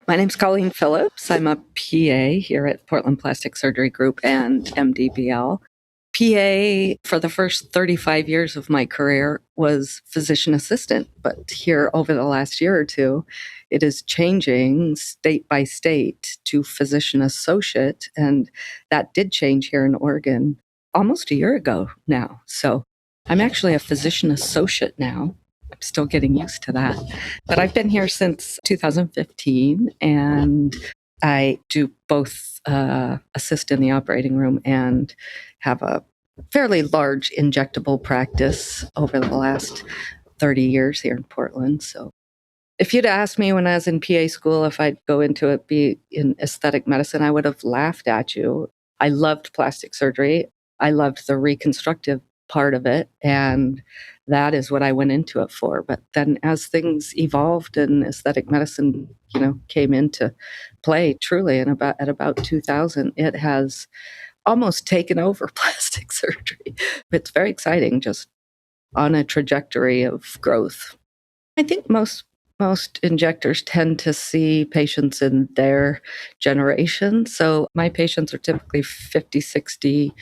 My name's Colleen Phillips. I'm a PA here at Portland Plastic Surgery Group and MDBL. PA for the first 35 years of my career was physician assistant, but here over the last year or two, it is changing state by state to physician associate, and that did change here in Oregon almost a year ago now. So I'm actually a physician associate now. I'm still getting used to that. But I've been here since 2015, and I do both assist in the operating room and have a fairly large injectable practice over the last 30 years here in Portland. So if you'd asked me when I was in PA school if I'd go into it, be in aesthetic medicine, I would have laughed at you. I loved plastic surgery. I loved the reconstructive part of it, and that is what I went into it for. But then as things evolved and aesthetic medicine, came into play truly at about 2000, it has almost taken over plastic surgery. It's very exciting, just on a trajectory of growth. I think most injectors tend to see patients in their generation. So my patients are typically 50, 60.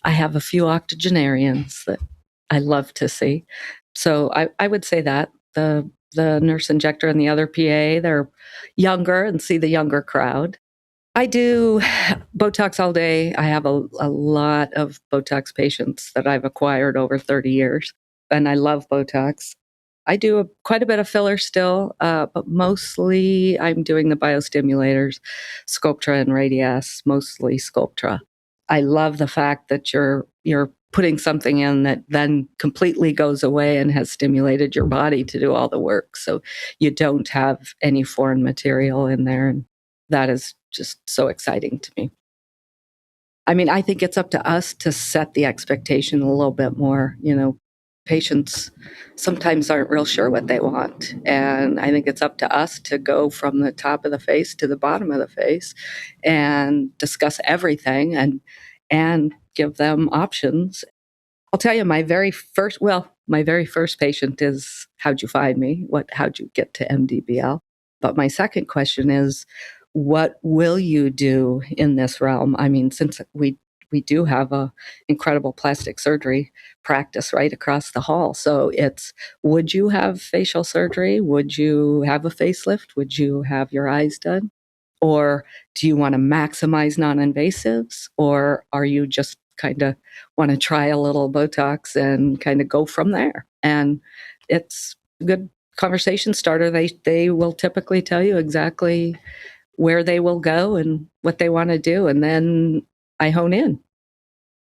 I have a few octogenarians that I love to see. So I would say that the nurse injector and the other PA, they're younger and see the younger crowd. I do Botox all day. I have a lot of Botox patients that I've acquired over 30 years, and I love Botox. I do quite a bit of filler still, but mostly I'm doing the biostimulators, Sculptra and Radius, mostly Sculptra. I love the fact that you're putting something in that then completely goes away and has stimulated your body to do all the work. So you don't have any foreign material in there. And that is just so exciting to me. I mean, I think it's up to us to set the expectation a little bit more. Patients sometimes aren't real sure what they want. And I think it's up to us to go from the top of the face to the bottom of the face and discuss everything and give them options. I'll tell you, my very first patient is, how'd you find me? How'd you get to MDBL? But my second question is, what will you do in this realm? I mean, since we do have a incredible plastic surgery practice right across the hall. So it's, would you have facial surgery? Would you have a facelift? Would you have your eyes done? Or do you want to maximize non-invasives? Or are you just kind of want to try a little Botox and kind of go from there? And it's a good conversation starter. They will typically tell you exactly where they will go and what they want to do. And then I hone in.